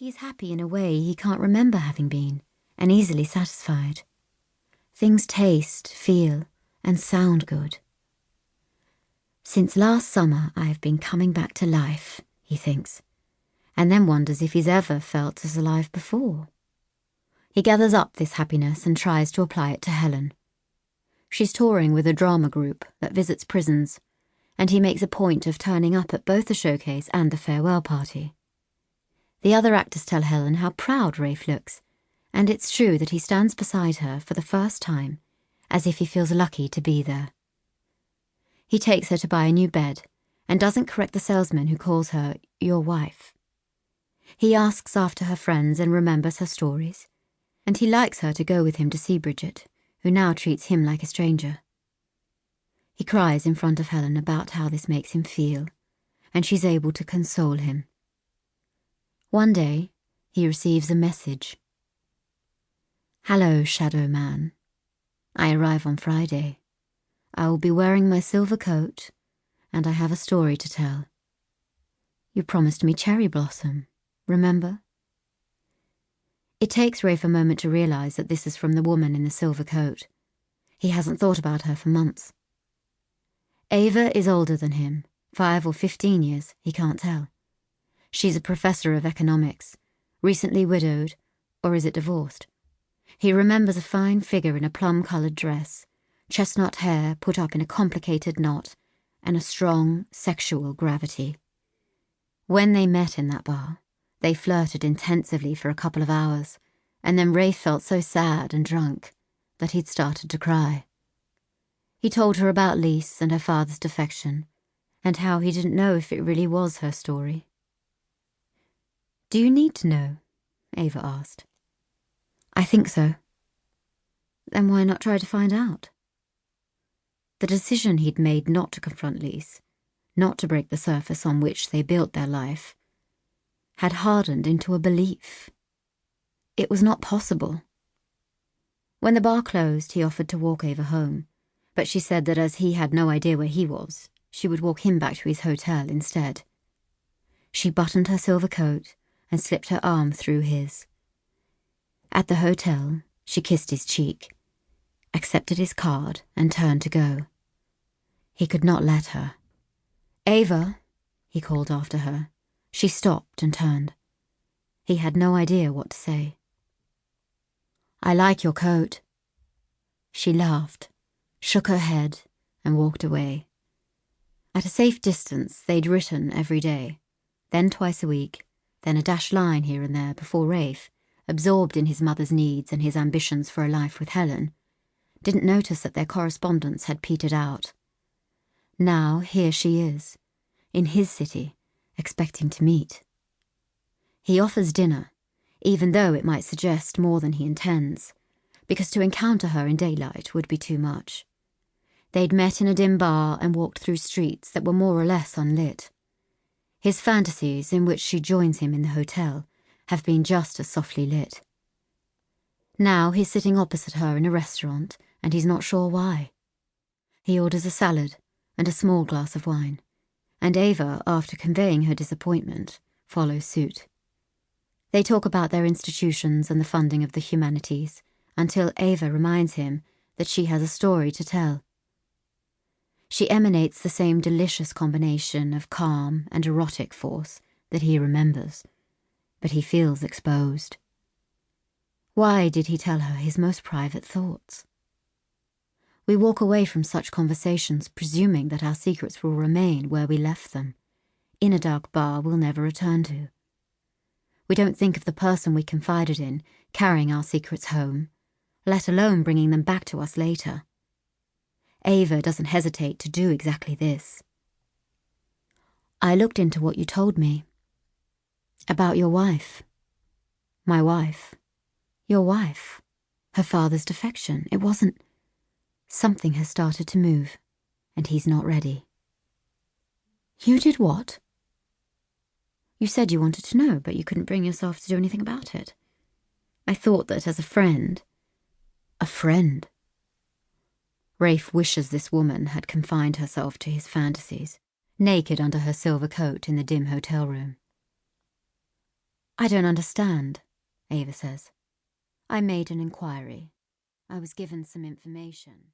He's happy in a way he can't remember having been, and easily satisfied. Things taste, feel, and sound good. Since last summer I have been coming back to life, he thinks, and then wonders if he's ever felt as alive before. He gathers up this happiness and tries to apply it to Helen. She's touring with a drama group that visits prisons, and he makes a point of turning up at both the showcase and the farewell party. The other actors tell Helen how proud Raif looks, and it's true that he stands beside her for the first time, as if he feels lucky to be there. He takes her to buy a new bed, and doesn't correct the salesman who calls her your wife. He asks after her friends and remembers her stories, and he likes her to go with him to see Bridget, who now treats him like a stranger. He cries in front of Helen about how this makes him feel, and she's able to console him. One day, he receives a message. Hello, Shadow Man. I arrive on Friday. I will be wearing my silver coat, and I have a story to tell. You promised me cherry blossom, remember? It takes Raif a moment to realise that this is from the woman in the silver coat. He hasn't thought about her for months. Ava is older than him, 5 or 15 years, he can't tell. She's a professor of economics, recently widowed, or is it divorced? He remembers a fine figure in a plum-coloured dress, chestnut hair put up in a complicated knot, and a strong sexual gravity. When they met in that bar, they flirted intensively for a couple of hours, and then Raif felt so sad and drunk that he'd started to cry. He told her about Lise and her father's defection, and how he didn't know if it really was her story. Do you need to know? Ava asked. I think so. Then why not try to find out? The decision he'd made not to confront Lise, not to break the surface on which they built their life, had hardened into a belief. It was not possible. When the bar closed, he offered to walk Ava home, but she said that as he had no idea where he was, she would walk him back to his hotel instead. She buttoned her silver coat and slipped her arm through his. At the hotel, she kissed his cheek, accepted his card, and turned to go. He could not let her. Ava, he called after her. She stopped and turned. He had no idea what to say. I like your coat. She laughed, shook her head, and walked away. At a safe distance, they'd written every day, then twice a week, then a dashed line here and there before Raif, absorbed in his mother's needs and his ambitions for a life with Helen, didn't notice that their correspondence had petered out. Now here she is, in his city, expecting to meet. He offers dinner, even though it might suggest more than he intends, because to encounter her in daylight would be too much. They'd met in a dim bar and walked through streets that were more or less unlit. His fantasies, in which she joins him in the hotel, have been just as softly lit. Now he's sitting opposite her in a restaurant, and he's not sure why. He orders a salad and a small glass of wine, and Ava, after conveying her disappointment, follows suit. They talk about their institutions and the funding of the humanities, until Ava reminds him that she has a story to tell. She emanates the same delicious combination of calm and erotic force that he remembers, but he feels exposed. Why did he tell her his most private thoughts? We walk away from such conversations presuming that our secrets will remain where we left them, in a dark bar we'll never return to. We don't think of the person we confided in carrying our secrets home, let alone bringing them back to us later. Ava doesn't hesitate to do exactly this. I looked into what you told me. About your wife. My wife. Your wife. Her father's defection. It wasn't... Something has started to move, and he's not ready. You did what? You said you wanted to know, but you couldn't bring yourself to do anything about it. I thought that as a friend... A friend? Raif wishes this woman had confined herself to his fantasies, naked under her silver coat in the dim hotel room. I don't understand, Ava says. I made an inquiry. I was given some information.